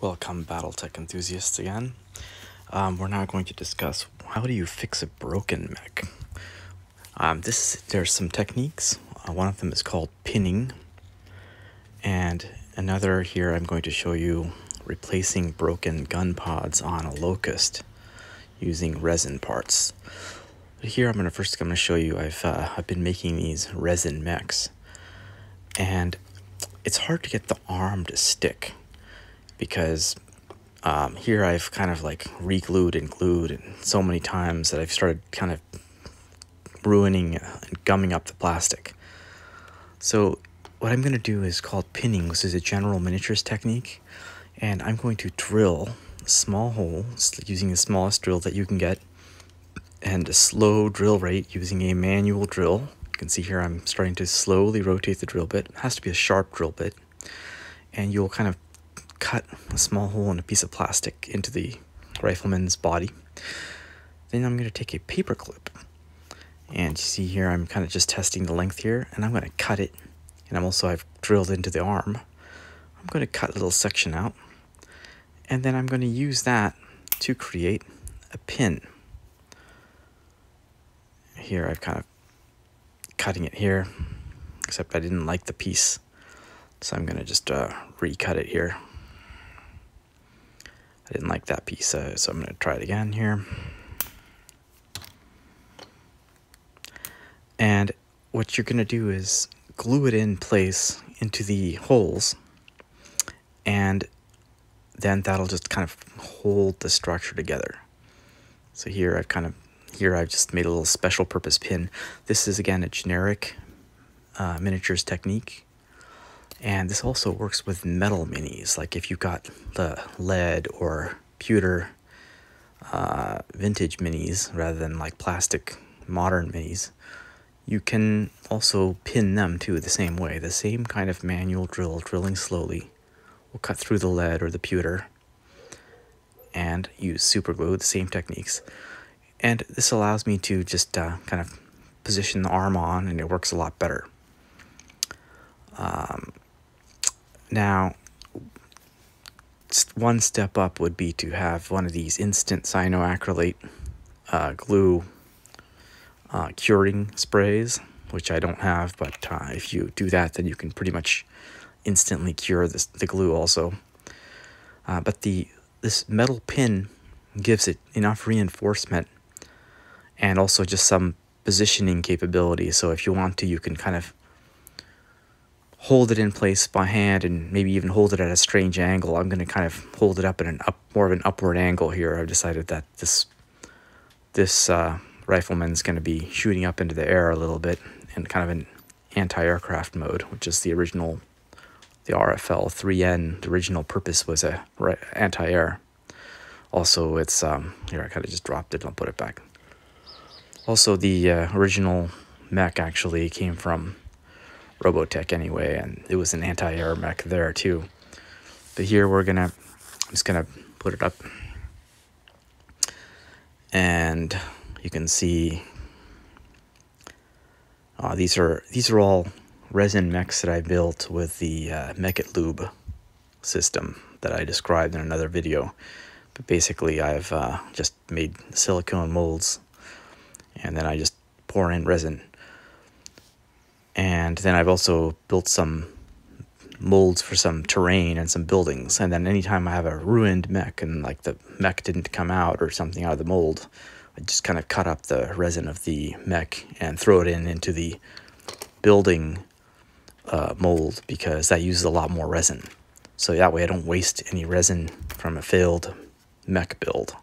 Welcome, Battletech enthusiasts again. We're now going to discuss how do you fix a broken mech. There's some techniques. One of them is called pinning, and another here I'm going to show you replacing broken gun pods on a Locust using resin parts. But here I'm going to show you I've been making these resin mechs, and it's hard to get the arm to stick because here I've kind of like re-glued and glued and so many times that I've started kind of ruining and gumming up the plastic. So what I'm going to do is called pinning. This is a general miniatures technique, and I'm going to drill a small hole using the smallest drill that you can get and a slow drill rate using a manual drill. You can see here I'm starting to slowly rotate the drill bit. It has to be a sharp drill bit, and you'll kind of cut a small hole in a piece of plastic into the rifleman's body. Then I'm going to take a paper clip, and you see here I'm kind of just testing the length here, and I'm going to cut it. And I've drilled into the arm. I'm going to cut a little section out, and then I'm going to use that to create a pin. Here I've kind of cutting it here, except I didn't like the piece, so I'm going to just recut it here. I didn't like that piece, so I'm going to try it again here. And what you're going to do is glue it in place into the holes, and then that'll just kind of hold the structure together. So here I've just made a little special purpose pin. This is again a generic miniatures technique. And this also works with metal minis, like if you've got the lead or pewter vintage minis rather than like plastic modern minis. You can also pin them too the same way. The same kind of manual drill, drilling slowly, will cut through the lead or the pewter and use super glue, the same techniques. And this allows me to just kind of position the arm on, and it works a lot better. Now, one step up would be to have one of these instant cyanoacrylate glue curing sprays, which I don't have, but if you do that, then you can pretty much instantly cure the glue also. But this metal pin gives it enough reinforcement and also just some positioning capability. So if you want to, you can kind of hold it in place by hand and maybe even hold it at a strange angle. I'm going to kind of hold it up at more of an upward angle here. I've decided that this rifleman's going to be shooting up into the air a little bit in kind of an anti-aircraft mode, which is the RFL 3N. The original purpose was a anti-air. Also, it's here I kind of just dropped it. I'll put it back. Also, the original mech actually came from Robotech anyway, and it was an anti-air mech there too. But here I'm just gonna put it up, and you can see these are all resin mechs that I built with the Mechit Lube system that I described in another video. But basically, I've just made silicone molds, and then I just pour in resin. And then I've also built some molds for some terrain and some buildings. And then anytime I have a ruined mech and like the mech didn't come out or something out of the mold, I just kind of cut up the resin of the mech and throw it into the building mold, because that uses a lot more resin. So that way I don't waste any resin from a failed mech build.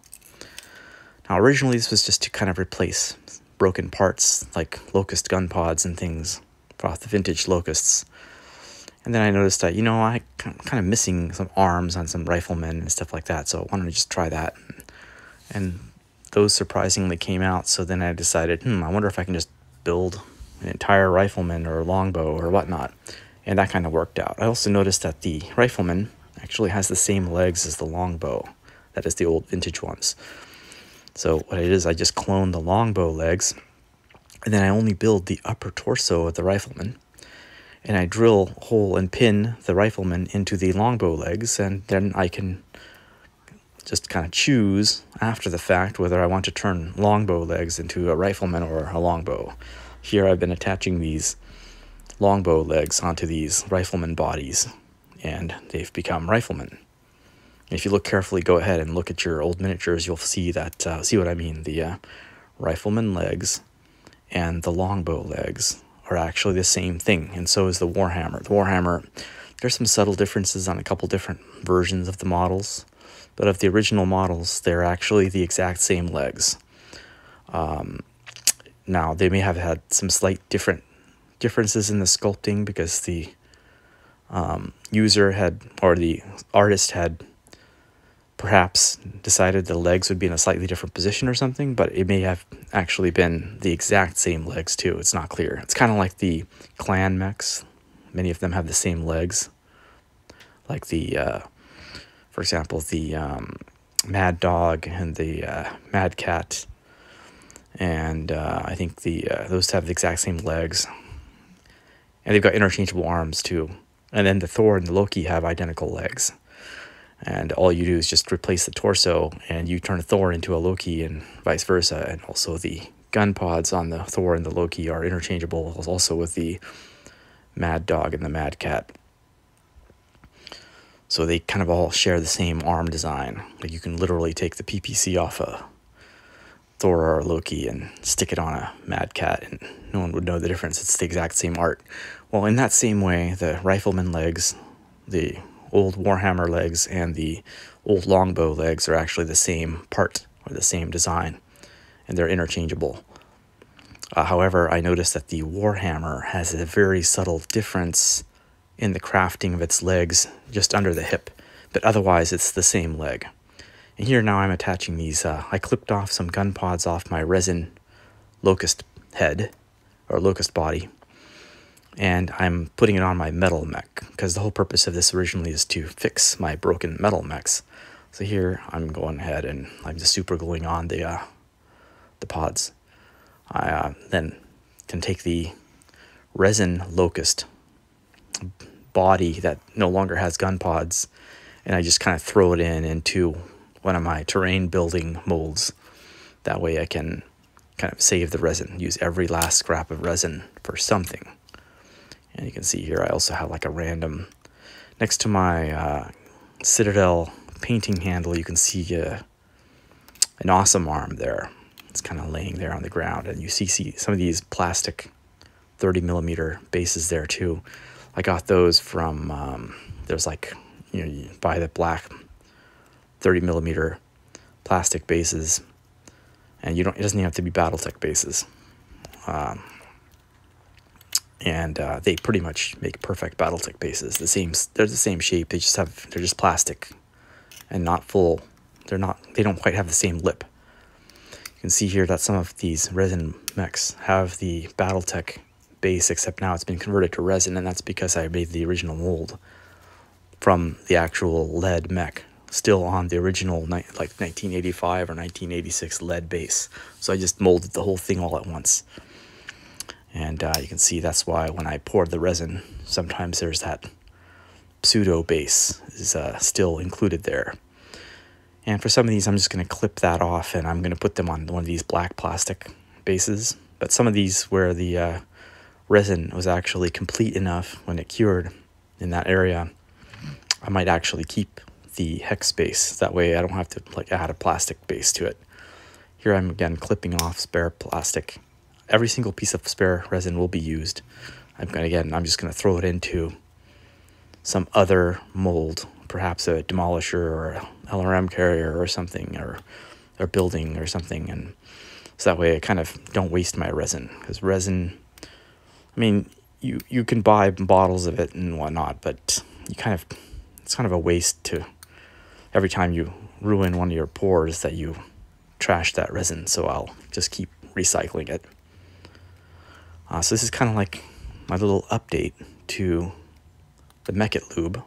Now originally this was just to kind of replace broken parts like Locust gun pods and things off the vintage Locusts. And then I noticed that, I'm kind of missing some arms on some riflemen and stuff like that, so I wanted to just try that. And those surprisingly came out, so then I decided, I wonder if I can just build an entire rifleman or longbow or whatnot. And that kind of worked out. I also noticed that the rifleman actually has the same legs as the longbow. That is the old vintage ones. So what I did is I just cloned the longbow legs, and then I only build the upper torso of the rifleman, and I drill hole and pin the rifleman into the longbow legs, and then I can just kind of choose after the fact whether I want to turn longbow legs into a rifleman or a longbow. Here I've been attaching these longbow legs onto these rifleman bodies, and they've become riflemen. If you look carefully, go ahead and look at your old miniatures, you'll see that, see what I mean. The rifleman legs and the longbow legs are actually the same thing, and so is the Warhammer. The Warhammer, there's some subtle differences on a couple different versions of the models, but of the original models, they're actually the exact same legs. Now, they may have had some slight differences in the sculpting because the user had, or the artist had perhaps decided the legs would be in a slightly different position or something, but it may have actually been the exact same legs too. It's not clear. It's kind of like the clan mechs. Many of them have the same legs. Like the, for example, the Mad Dog and the Mad Cat. And I think those have the exact same legs. And they've got interchangeable arms too. And then the Thor and the Loki have identical legs. And all you do is just replace the torso, and you turn a Thor into a Loki, and vice versa. And also the gun pods on the Thor and the Loki are interchangeable, also with the Mad Dog and the Mad Cat. So they kind of all share the same arm design. Like you can literally take the PPC off a Thor or a Loki and stick it on a Mad Cat, and no one would know the difference. It's the exact same art. Well, in that same way, the rifleman legs, the old Warhammer legs, and the old longbow legs are actually the same part or the same design, and they're interchangeable. However, I noticed that the Warhammer has a very subtle difference in the crafting of its legs just under the hip, but otherwise it's the same leg. And here now I'm attaching these, I clipped off some gun pods off my resin locust head, or locust body, and I'm putting it on my metal mech, because the whole purpose of this originally is to fix my broken metal mechs. So here I'm going ahead and I'm just super gluing on the pods. I then can take the resin locust body that no longer has gun pods, and I just kind of throw it into one of my terrain building molds. That way I can kind of save the resin, use every last scrap of resin for something. And you can see here I also have like a random, next to my Citadel painting handle, you can see an awesome arm there. It's kind of laying there on the ground, and you see some of these plastic 30mm bases there too. I got those from, there's like, you buy the black 30mm plastic bases, and it doesn't even have to be Battletech bases. And they pretty much make perfect Battletech bases. They're the same shape. They're just plastic and not full. They don't quite have the same lip. You can see here that some of these resin mechs have the Battletech base, except now it's been converted to resin, and that's because I made the original mold from the actual lead mech, still on the original like 1985 or 1986 lead base. So I just molded the whole thing all at once. And you can see that's why when I poured the resin, sometimes there's that pseudo base is still included there. And for some of these, I'm just going to clip that off, and I'm going to put them on one of these black plastic bases. But some of these where the resin was actually complete enough when it cured in that area, I might actually keep the hex base. That way I don't have to like add a plastic base to it. Here I'm again clipping off spare plastic. Every single piece of spare resin will be used. I'm just going to throw it into some other mold, perhaps a demolisher or a LRM carrier or something, or a building or something, and so that way I kind of don't waste my resin. Because resin, I mean, you can buy bottles of it and whatnot, but it's kind of a waste to every time you ruin one of your pours that you trash that resin. So I'll just keep recycling it. So this is kind of like my little update to the Mechit Lube.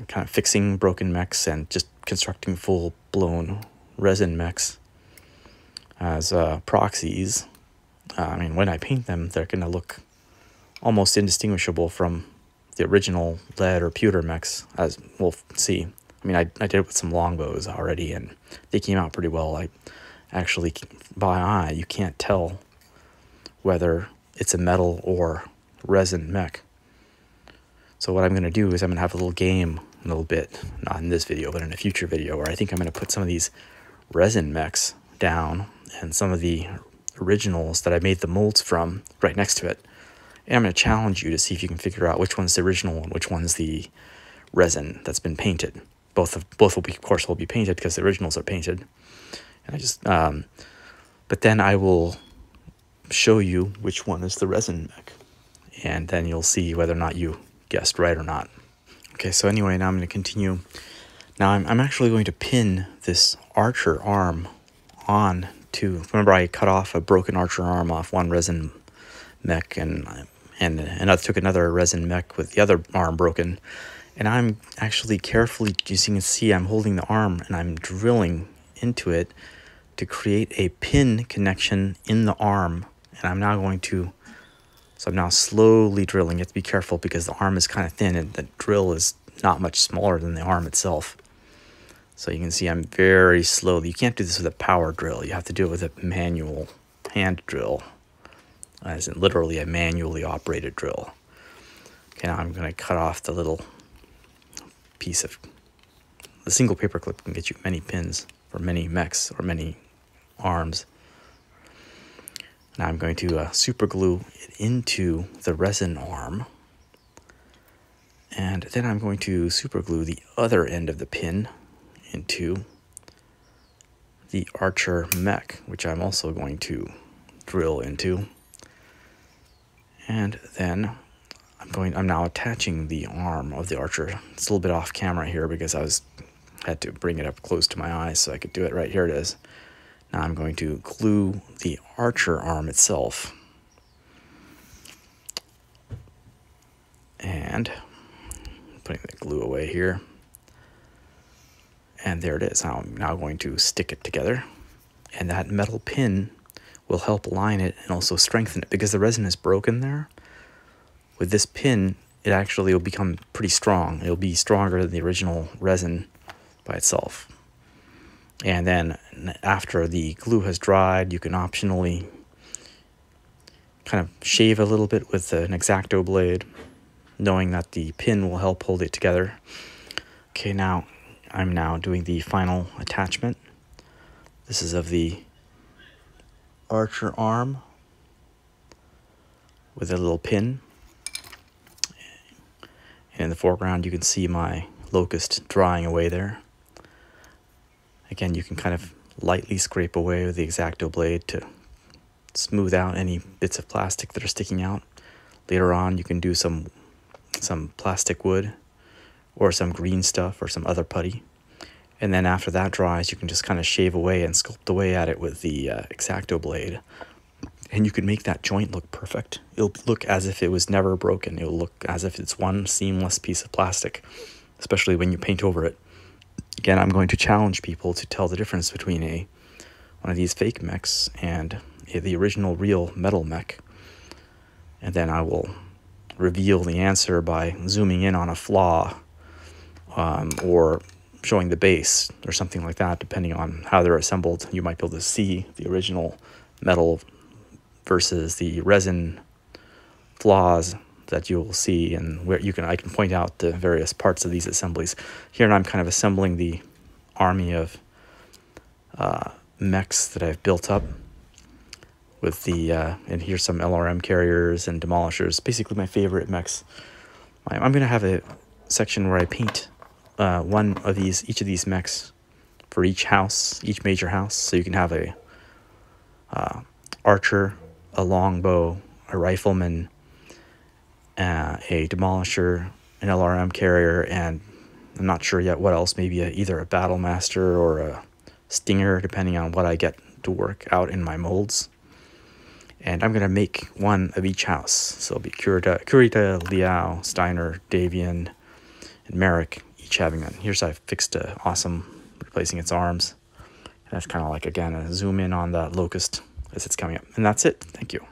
Kind of fixing broken mechs and just constructing full-blown resin mechs as proxies. I mean, when I paint them, they're going to look almost indistinguishable from the original lead or pewter mechs, as we'll see I mean, I did it with some longbows already, and they came out pretty well. I actually, by eye, you can't tell whether it's a metal or resin mech. So what I'm going to do is I'm going to have a little game in a little bit, not in this video, but in a future video, where I think I'm going to put some of these resin mechs down and some of the originals that I made the molds from right next to it. And I'm going to challenge you to see if you can figure out which one's the original and which one's the resin that's been painted. Both will be, of course, will be painted because the originals are painted. And I just, but then I will show you which one is the resin mech, and then you'll see whether or not you guessed right or not. Okay, so anyway, now I'm going to continue. Now I'm actually going to pin this archer arm on to. Remember, I cut off a broken archer arm off one resin mech, and I took another resin mech with the other arm broken. And I'm actually carefully, as you can see, I'm holding the arm and I'm drilling into it to create a pin connection in the arm. And I'm now going to, so I'm now slowly drilling. You have to be careful because the arm is kind of thin and the drill is not much smaller than the arm itself. So you can see I'm very slowly. You can't do this with a power drill. You have to do it with a manual hand drill, as in literally a manually operated drill. Okay, now I'm going to cut off the little piece of, the single paper clip can get you many pins for many mechs or many arms. Now I'm going to super glue it into the resin arm, and then I'm going to super glue the other end of the pin into the archer mech, which I'm also going to drill into. And then I'm now attaching the arm of the archer. It's a little bit off camera here because I had to bring it up close to my eyes so I could do it. Right here it is. Now I'm going to glue the archer arm itself. And putting the glue away here. And there it is. Now I'm now going to stick it together. And that metal pin will help align it and also strengthen it because the resin is broken there. With this pin, it actually will become pretty strong. It'll be stronger than the original resin by itself. And then after the glue has dried, you can optionally kind of shave a little bit with an X-Acto blade, knowing that the pin will help hold it together. Okay, now I'm now doing the final attachment. This is of the archer arm with a little pin. And in the foreground, you can see my locust drying away there. Again, you can kind of lightly scrape away with the X-Acto blade to smooth out any bits of plastic that are sticking out. Later on, you can do some plastic wood or some green stuff or some other putty. And then after that dries, you can just kind of shave away and sculpt away at it with the X-Acto blade. And you can make that joint look perfect. It'll look as if it was never broken. It'll look as if it's one seamless piece of plastic, especially when you paint over it. Again, I'm going to challenge people to tell the difference between one of these fake mechs and the original real metal mech. And then I will reveal the answer by zooming in on a flaw or showing the base or something like that, depending on how they're assembled. You might be able to see the original metal versus the resin flaws that you will see, and where I can point out the various parts of these assemblies. Here I'm kind of assembling the army of mechs that I've built up with the, and here's some LRM carriers and demolishers, basically my favorite mechs. I'm going to have a section where I paint each of these mechs for each house, each major house, so you can have a archer, a longbow, a rifleman, a demolisher, an LRM carrier, and I'm not sure yet what else, maybe either a battle master or a stinger, depending on what I get to work out in my molds. And I'm going to make one of each house. So it'll be Kurita, Liao, Steiner, Davian, and Merrick, each having that. Here's I've fixed awesome, replacing its arms. And that's kind of like, again, a zoom in on that locust as it's coming up. And that's it. Thank you.